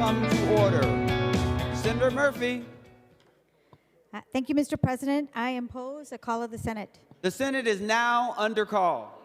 come to order. Senator Murphy. Thank you, Mr. President. I impose a call of the Senate. The Senate is now under call.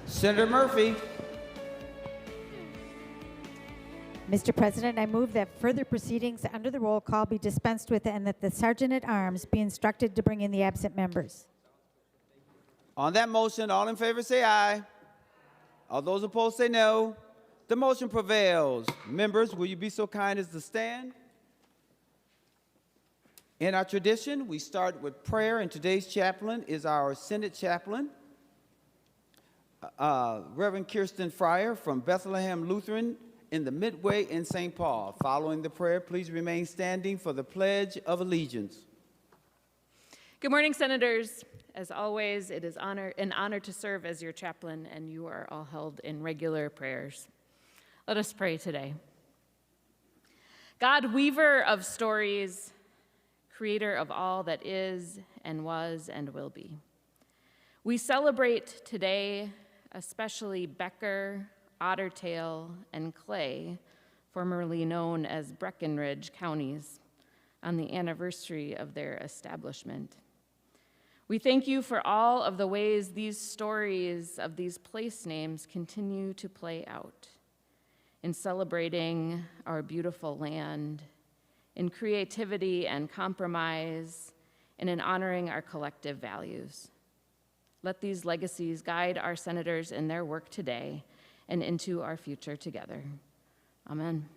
Senator Murphy. Mr. President, I move that further proceedings under the roll call be dispensed with and that the Sergeant-at-Arms be instructed to bring in the absent members. On that motion, all in favor say aye. All those opposed say no. The motion prevails. Members, will you be so kind as to stand? In our tradition, we start with prayer, and today's chaplain is our Senate chaplain, Reverend Kirsten Fryer from Bethlehem Lutheran in the Midway in St. Paul. Following the prayer, please remain standing for the Pledge of Allegiance. Good morning, Senators. As always, it is an honor to serve as your chaplain, and you are all held in regular prayers. Let us pray today. God, weaver of stories, creator of all that is and was and will be, we celebrate today especially Becker, Ottertail, and Clay, formerly known as Breckinridge counties, on the anniversary of their establishment. We thank you for all of the ways these stories of these place names continue to play out in celebrating our beautiful land, in creativity and compromise, and in honoring our collective values. Let these legacies guide our senators in their work today and into our future together. Amen.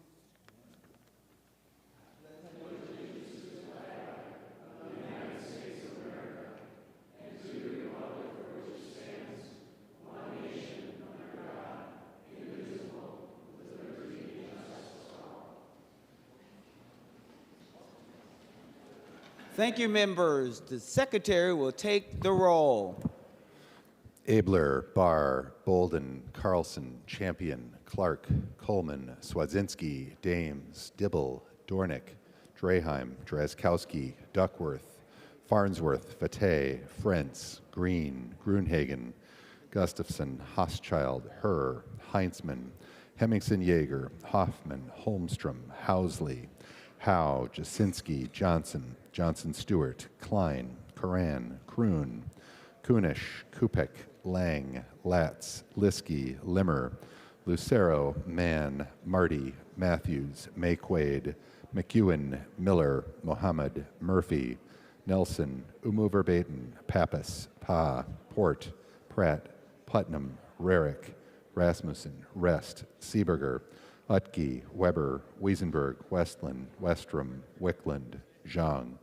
Thank you, members. The secretary will take the roll. Abler, Barr, Bolden, Carlson, Champion, Clark, Coleman, Swadzinski, Dames, Dibble, Dornick, Draheim, Drazkowski, Duckworth, Farnsworth, Fateh, Frentz, Green, Grunhagen, Gustafson, Hochschild, Herr, Heinzman, Hemmingson Yeager, Hoffman, Holmstrom, Housley, Howe, Jasinski, Johnson, Johnson Stewart, Klein, Coran, Kroon, Kunish, Kupek, Lang, Latz, Liskey, Limmer, Lucero, Mann, Marty, Matthews, Mayquaid, McEwen, Miller, Mohammed, Murphy, Nelson, Umuverbaten, Pappas, Pa, Port, Pratt, Putnam, Rarick, Rasmussen, Rest, Seeberger, Utke, Weber, Wiesenberg, Westlin, Westrom, Wickland, Zhang.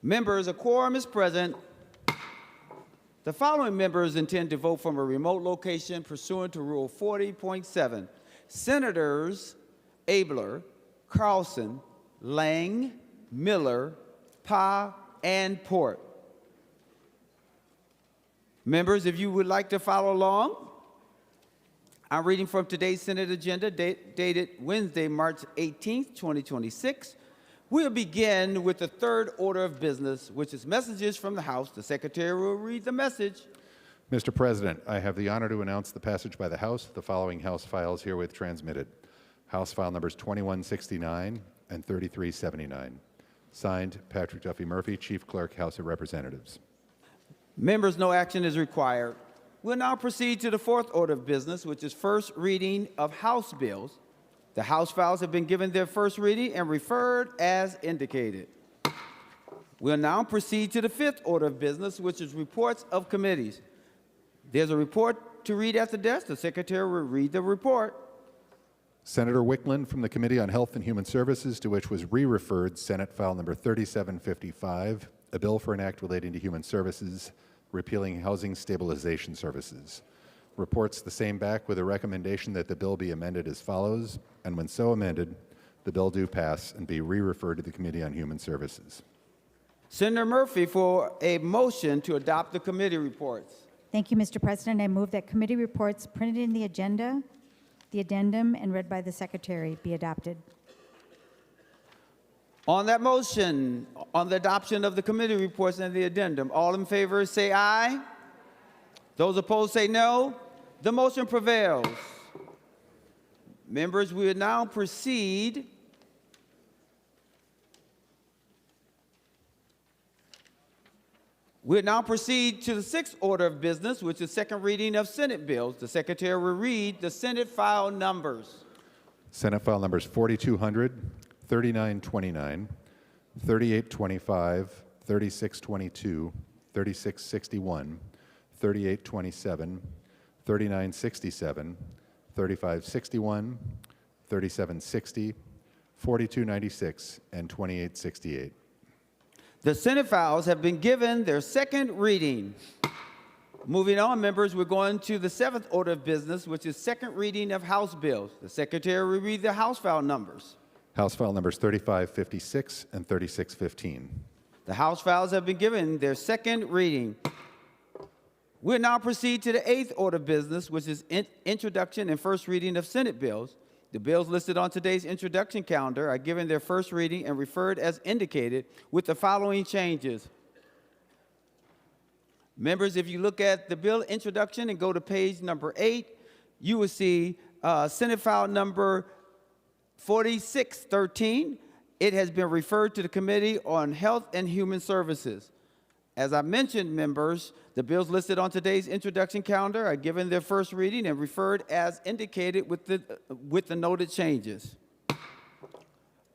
Members, a quorum is present. The following members intend to vote from a remote location pursuant to Rule 40.7. Senators Abler, Carlson, Lang, Miller, Pa, and Port. Members, if you would like to follow along, I'm reading from today's Senate agenda dated Wednesday, March 18th, 2026. We'll begin with the third order of business, which is messages from the House. The Secretary will read the message. Mr. President, I have the honor to announce the passage by the House of the following House files herewith transmitted. House file numbers 2169 and 3379. Signed, Patrick Duffy Murphy, Chief Clerk, House of Representatives. Members, no action is required. We'll now proceed to the fourth order of business, which is first reading of House bills. The House files have been given their first reading and referred as indicated. We'll now proceed to the fifth order of business, which is reports of committees. There's a report to read at the desk. The Secretary will read the report. Senator Wickland from the Committee on Health and Human Services, to which was re-referred Senate file number 3755, a bill for an act relating to human services, repealing housing stabilization services. Reports the same back with a recommendation that the bill be amended as follows, and when so amended, the bill do pass and be re-referred to the Committee on Human Services. Senator Murphy for a motion to adopt the committee reports. Thank you, Mr. President. I move that committee reports printed in the agenda, the addendum, and read by the Secretary be adopted. On that motion, on the adoption of the committee reports and the addendum, all in favor say aye. Those opposed say no. The motion prevails. Members, we will now proceed We'll now proceed to the sixth order of business, which is second reading of Senate bills. The Secretary will read the Senate file numbers. Senate file numbers 4200, 3929, 3825, 3622, 3661, 3827, 3967, 3561, 3760, 4296, and 2868. The Senate files have been given their second reading. Moving on, members, we're going to the seventh order of business, which is second reading of House bills. The Secretary will read the House file numbers. House file numbers 3556 and 3615. The House files have been given their second reading. We'll now proceed to the eighth order of business, which is introduction and first reading of Senate bills. The bills listed on today's introduction calendar are given their first reading and referred as indicated with the following changes. Members, if you look at the bill introduction and go to page number 8, you will see Senate file number 4613. It has been referred to the Committee on Health and Human Services. As I mentioned, members, the bills listed on today's introduction calendar are given their first reading and referred as indicated with the noted changes.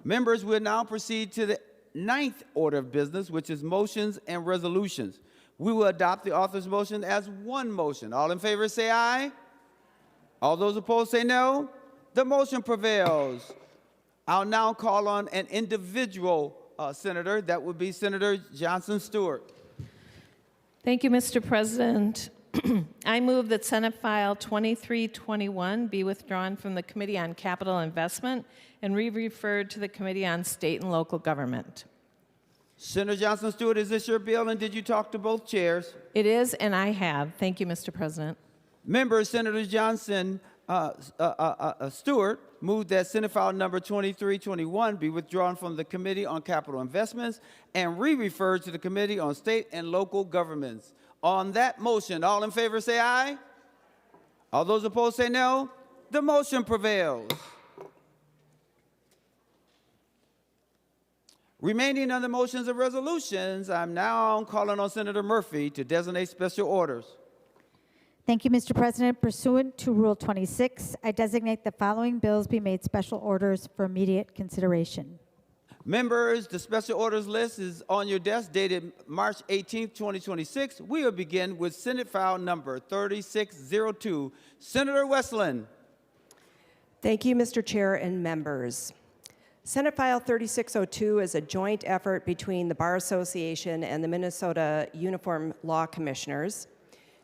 Members, we'll now proceed to the ninth order of business, which is motions and resolutions. We will adopt the author's motion as one motion. All in favor say aye. All those opposed say no. The motion prevails. I'll now call on an individual senator. That would be Senator Johnson Stewart. Thank you, Mr. President. I move that Senate File 2321 be withdrawn from the Committee on Capital Investment and re-referred to the Committee on State and Local Government. Senator Johnson Stewart, is this your bill, and did you talk to both chairs? It is, and I have. Thank you, Mr. President. Members, Senator Johnson Stewart moved that Senate File number 2321 be withdrawn from the Committee on Capital Investments and re-referred to the Committee on State and Local Governments. On that motion, all in favor say aye. All those opposed say no. The motion prevails. Remaining on the motions and resolutions, I'm now calling on Senator Murphy to designate special orders. Thank you, Mr. President. Pursuant to Rule 26, I designate the following bills be made special orders for immediate consideration. Members, the special orders list is on your desk dated March 18, 2026. We will begin with Senate File number 3602. Senator Westlin. Thank you, Mr. Chair and members. Senate File 3602 is a joint effort between the Bar Association and the Minnesota Uniform Law Commissioners.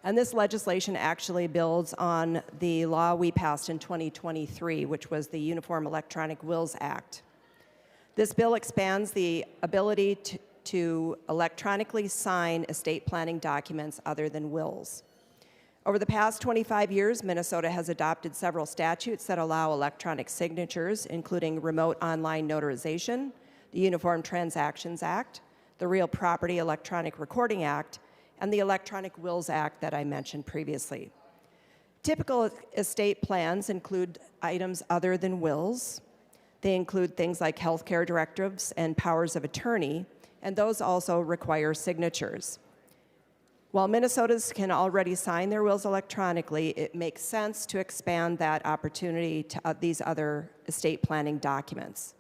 And this legislation actually builds on the law we passed in 2023, which was the Uniform Electronic Wills Act. This bill expands the ability to electronically sign estate planning documents other than wills. Over the past 25 years, Minnesota has adopted several statutes that allow electronic signatures, including remote online notarization, the Uniform Transactions Act, the Real Property Electronic Recording Act, and the Electronic Wills Act that I mentioned previously. Typical estate plans include items other than wills. They include things like healthcare directives and powers of attorney, and those also require signatures. While Minnesotans can already sign their wills electronically, it makes sense to expand that opportunity to these other estate planning documents.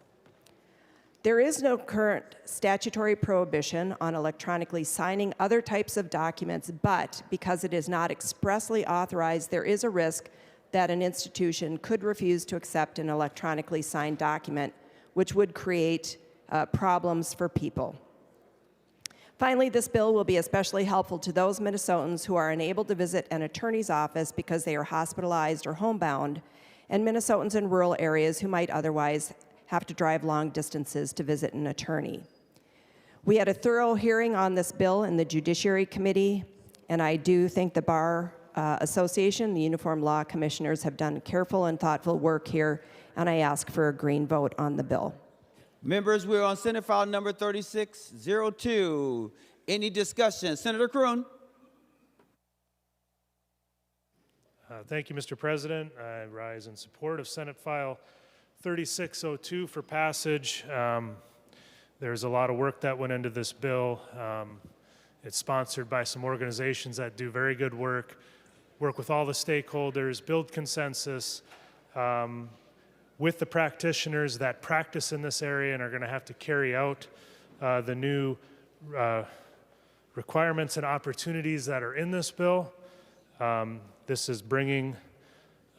There is no current statutory prohibition on electronically signing other types of documents, but because it is not expressly authorized, there is a risk that an institution could refuse to accept an electronically signed document, which would create problems for people. Finally, this bill will be especially helpful to those Minnesotans who are unable to visit an attorney's office because they are hospitalized or homebound, and Minnesotans in rural areas who might otherwise have to drive long distances to visit an attorney. We had a thorough hearing on this bill in the Judiciary Committee, and I do think the Bar Association, the Uniform Law Commissioners, have done careful and thoughtful work here, and I ask for a green vote on the bill. Members, we're on Senate File number 3602. Any discussion? Senator Kroon. Thank you, Mr. President. I rise in support of Senate File 3602 for passage. There's a lot of work that went into this bill. It's sponsored by some organizations that do very good work with all the stakeholders, build consensus with the practitioners that practice in this area and are going to have to carry out the new requirements and opportunities that are in this bill. This is bringing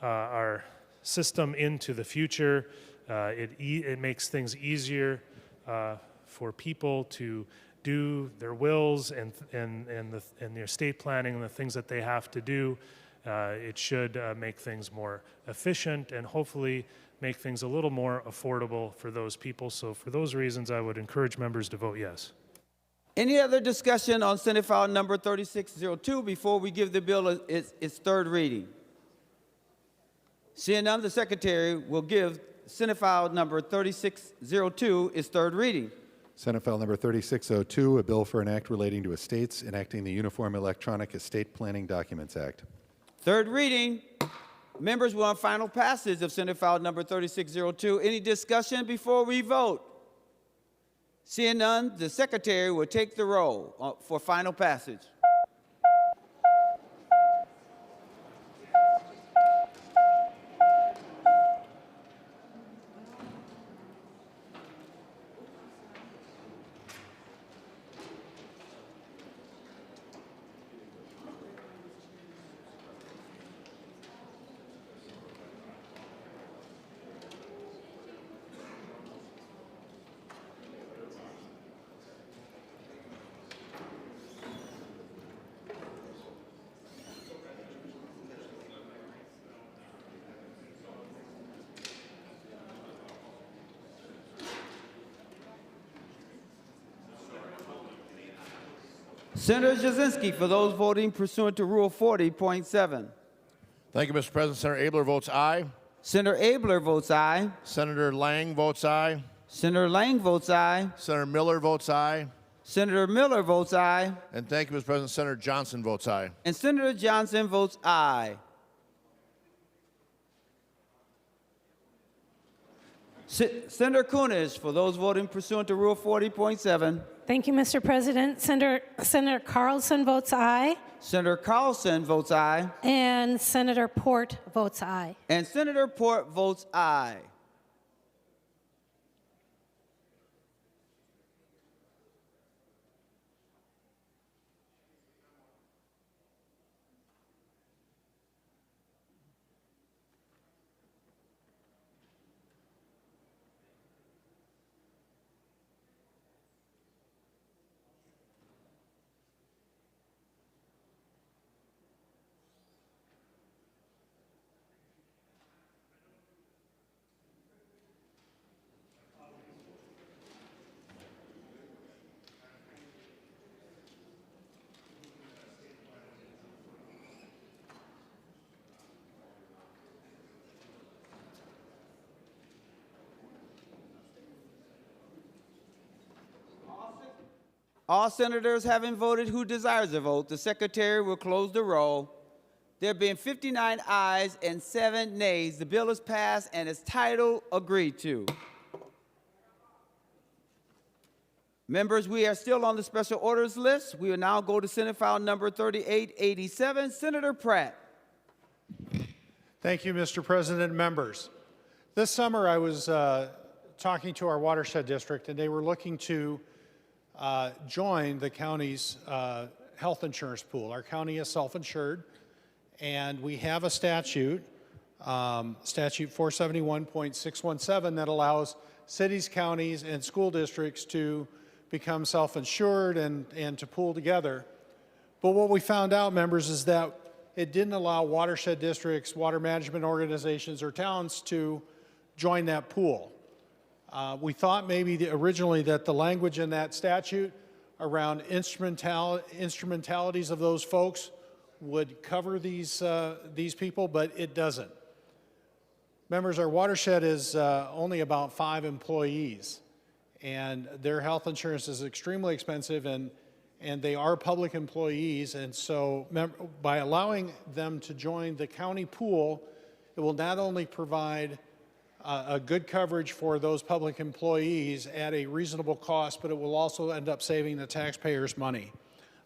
our system into the future. It makes things easier for people to do their wills and their estate planning and the things that they have to do. It should make things more efficient and hopefully make things a little more affordable for those people. So for those reasons, I would encourage members to vote yes. Any other discussion on Senate File number 3602 before we give the bill its third reading? Seeing none, the Secretary will give Senate File number 3602 its third reading. Senate File number 3602, a bill for an act relating to estates enacting the Uniform Electronic Estate Planning Documents Act. Third reading. Members will on final passage of Senate File number 3602. Any discussion before we vote? Seeing none, the Secretary will take the roll for final passage. Senator Jasinski, for those voting pursuant to Rule 40.7. Thank you, Mr. President. Senator Abler votes aye. Senator Abler votes aye. Senator Lang votes aye. Senator Lang votes aye. Senator Miller votes aye. Senator Miller votes aye. And thank you, Mr. President. Senator Johnson votes aye. And Senator Johnson votes aye. Senator Kunesh, for those voting pursuant to Rule 40.7. Thank you, Mr. President. Senator Carlson votes aye. Senator Carlson votes aye. And Senator Port votes aye. And Senator Port votes aye. All senators having voted who desires a vote, the Secretary will close the roll. There being 59 ayes and 7 nays, the bill is passed and its title agreed to. Members, we are still on the special orders list. We will now go to Senate File number 3887. Senator Pratt. Thank you, Mr. President and members. This summer I was talking to our Watershed district, and they were looking to join the county's health insurance pool. Our county is self-insured, and we have a statute, Statute 471.617, that allows cities, counties, and school districts to become self-insured and to pool together. But what we found out, members, is that it didn't allow watershed districts, water management organizations, or towns to join that pool. We thought maybe originally that the language in that statute around instrumentalities of those folks would cover these people, but it doesn't. Members, our watershed is only about 5 employees, and their health insurance is extremely expensive, and they are public employees, and so by allowing them to join the county pool, it will not only provide a good coverage for those public employees at a reasonable cost, but it will also end up saving the taxpayers money.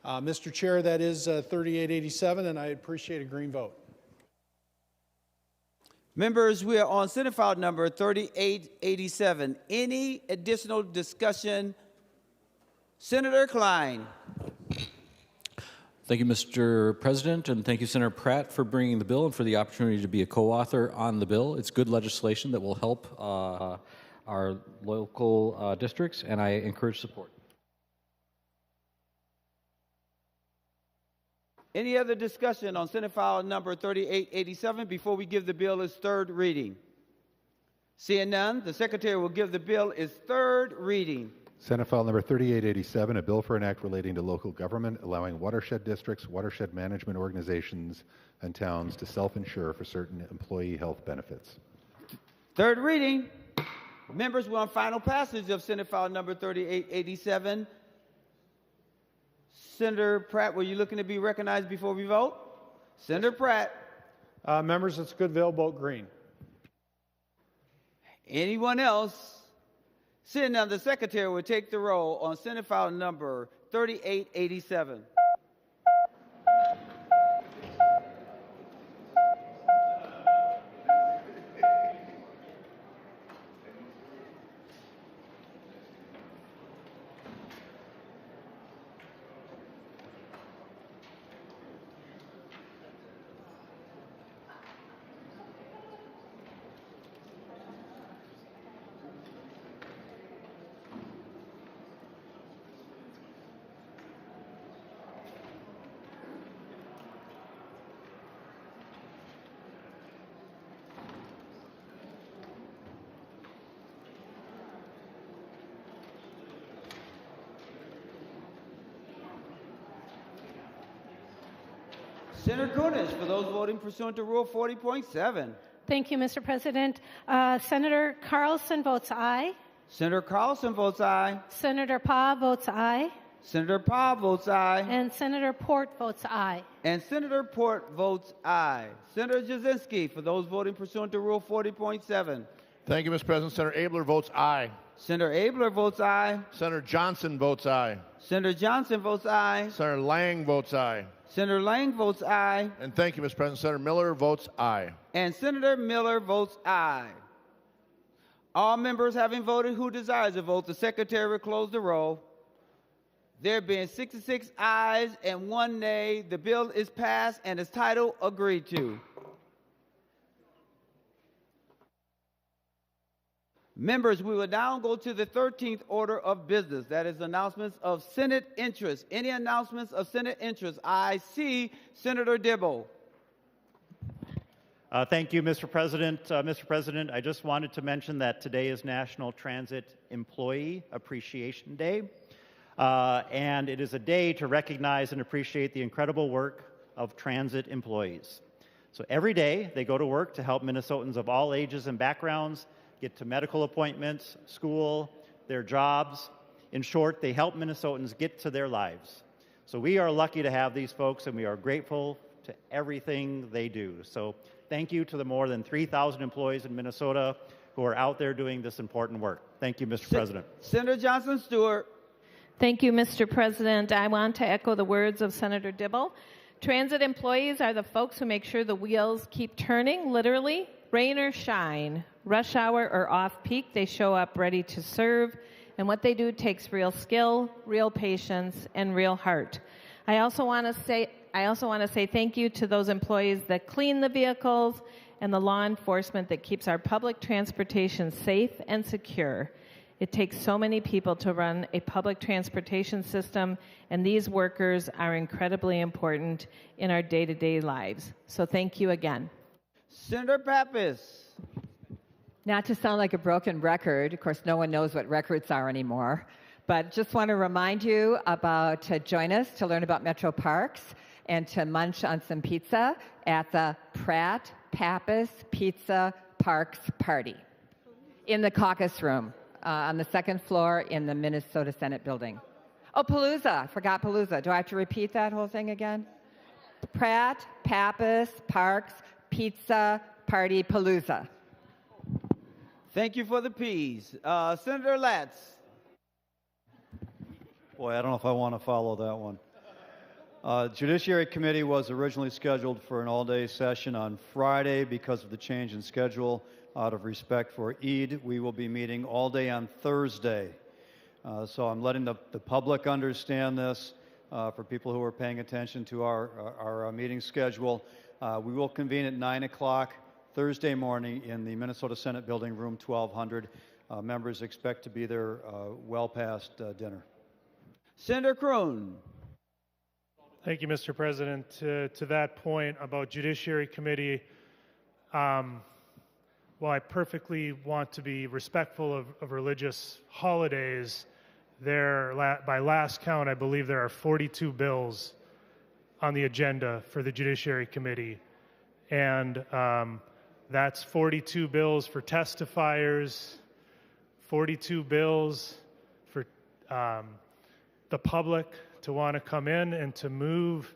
Mr. Chair, that is 3887, and I appreciate a green vote. Members, we are on Senate File number 3887. Any additional discussion? Senator Klein. Thank you, Mr. President, and thank you, Senator Pratt, for bringing the bill and for the opportunity to be a co-author on the bill. It's good legislation that will help our local districts, and I encourage support. Any other discussion on Senate File number 3887 before we give the bill its third reading? Seeing none, the Secretary will give the bill its third reading. Senate File number 3887, a bill for an act relating to local government, allowing watershed districts, watershed management organizations, and towns to self-insure for certain employee health benefits. Third reading. Members, we're on final passage of Senate File number 3887. Senator Pratt, were you looking to be recognized before we vote? Senator Pratt. Members, it's a good bill, vote green. Anyone else? Seeing none, the Secretary will take the roll on Senate File number 3887. Senator Kunis, for those voting pursuant to Rule 40.7. Thank you, Mr. President. Senator Carlson votes aye. Senator Carlson votes aye. Senator Pa votes aye. Senator Pa votes aye. And Senator Port votes aye. And Senator Port votes aye. Senator Jasinski, for those voting pursuant to Rule 40.7. Thank you, Mr. President. Senator Abler votes aye. Senator Abler votes aye. Senator Johnson votes aye. Senator Johnson votes aye. Senator Lang votes aye. Senator Lang votes aye. And thank you, Mr. President. Senator Miller votes aye. And Senator Miller votes aye. All members having voted who desires to vote, the Secretary will close the roll. There being 66 ayes and 1 nay, the bill is passed and its title agreed to. Members, we will now go to the 13th order of business. That is announcements of Senate interest. Any announcements of Senate interest? I see Senator Dibble. Thank you, Mr. President. Mr. President, I just wanted to mention that today is National Transit Employee Appreciation Day. And it is a day to recognize and appreciate the incredible work of transit employees. So every day they go to work to help Minnesotans of all ages and backgrounds get to medical appointments, school, their jobs. In short, they help Minnesotans get to their lives. So we are lucky to have these folks, and we are grateful to everything they do. So thank you to the more than 3,000 employees in Minnesota who are out there doing this important work. Thank you, Mr. President. Senator Johnson Stewart. Thank you, Mr. President. I want to echo the words of Senator Dibble. Transit employees are the folks who make sure the wheels keep turning, literally, rain or shine, rush hour or off-peak. They show up ready to serve, and what they do takes real skill, real patience, and real heart. I also want to say thank you to those employees that clean the vehicles and the law enforcement that keeps our public transportation safe and secure. It takes so many people to run a public transportation system, and these workers are incredibly important in our day-to-day lives. So thank you again. Senator Pappas. Not to sound like a broken record, of course, no one knows what records are anymore, but just want to remind you about to join us to learn about Metro Parks and to munch on some pizza at the Pratt Pappas Pizza Parks Party in the caucus room on the second floor in the Minnesota Senate building. Oh, Palooza. I forgot Palooza. Do I have to repeat that whole thing again? Pratt Pappas Parks Pizza Party Palooza. Thank you for the P's. Senator Latz. Boy, I don't know if I want to follow that one. Judiciary Committee was originally scheduled for an all-day session on Friday. Because of the change in schedule, out of respect for Eid, we will be meeting all day on Thursday. So I'm letting the public understand this. For people who are paying attention to our meeting schedule, we will convene at 9 o'clock Thursday morning in the Minnesota Senate Building, room 1200. Members expect to be there well past dinner. Senator Kroon. Thank you, Mr. President. To that point about Judiciary Committee, while I perfectly want to be respectful of religious holidays, by last count, I believe there are 42 bills on the agenda for the Judiciary Committee. And that's 42 bills for testifiers, 42 bills for the public to want to come in, and to move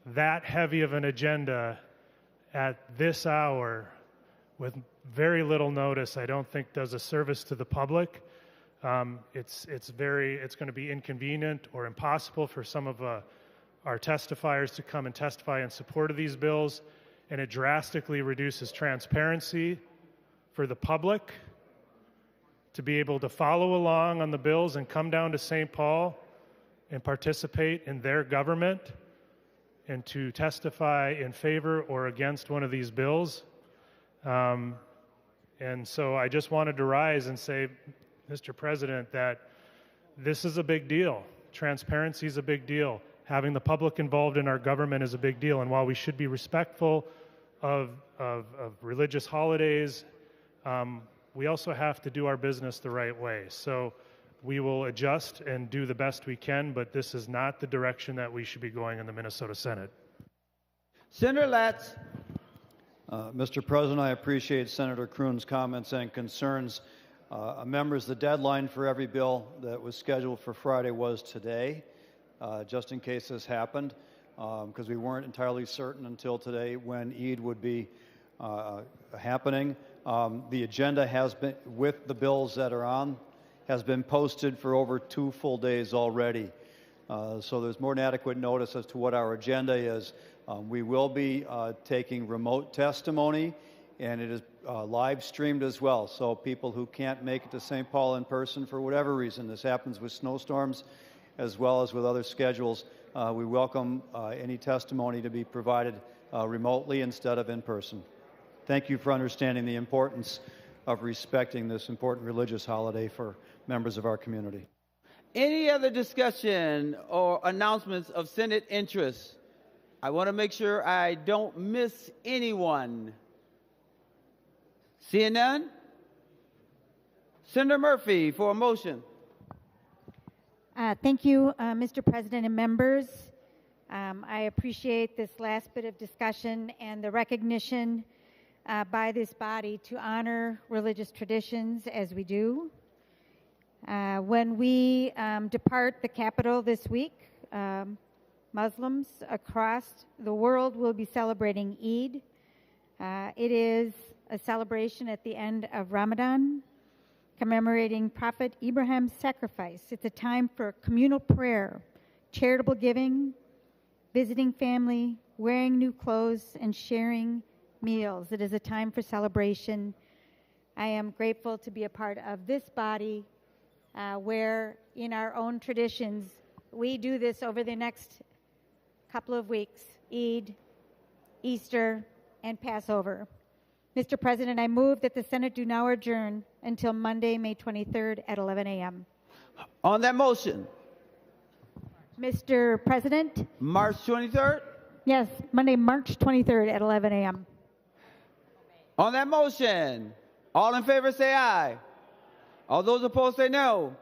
that heavy of an agenda at this hour with very little notice, I don't think does a service to the public. It's going to be inconvenient or impossible for some of our testifiers to come and testify in support of these bills, and it drastically reduces transparency for the public to be able to follow along on the bills and come down to St. Paul and participate in their government and to testify in favor or against one of these bills. And so I just wanted to rise and say, Mr. President, that this is a big deal. Transparency is a big deal. Having the public involved in our government is a big deal. And while we should be respectful of religious holidays, we also have to do our business the right way. So we will adjust and do the best we can, but this is not the direction that we should be going in the Minnesota Senate. Senator Latz. Mr. President, I appreciate Senator Kroon's comments and concerns. Members, the deadline for every bill that was scheduled for Friday was today, just in case this happened, because we weren't entirely certain until today when Eid would be happening. The agenda has been, with the bills that are on, has been posted for over 2 full days already. So there's more than adequate notice as to what our agenda is. We will be taking remote testimony, and it is live streamed as well. So people who can't make it to St. Paul in person for whatever reason, this happens with snowstorms as well as with other schedules, we welcome any testimony to be provided remotely instead of in person. Thank you for understanding the importance of respecting this important religious holiday for members of our community. Any other discussion or announcements of Senate interest? I want to make sure I don't miss anyone. Seeing none? Senator Murphy for a motion. Thank you, Mr. President and members. I appreciate this last bit of discussion and the recognition by this body to honor religious traditions as we do. When we depart the Capitol this week, Muslims across the world will be celebrating Eid. It is a celebration at the end of Ramadan, commemorating Prophet Ibrahim's sacrifice. It's a time for communal prayer, charitable giving, visiting family, wearing new clothes, and sharing meals. It is a time for celebration. I am grateful to be a part of this body where in our own traditions, we do this over the next couple of weeks, Eid, Easter, and Passover. Mr. President, I move that the Senate do now adjourn until Monday, May 23rd at 11 a.m. On that motion. Mr. President? March 23rd? Yes, Monday, March 23rd at 11 a.m. On that motion, all in favor say aye. All those opposed say no.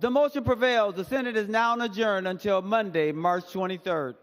The motion prevails. The Senate is now adjourned until Monday, March 23rd.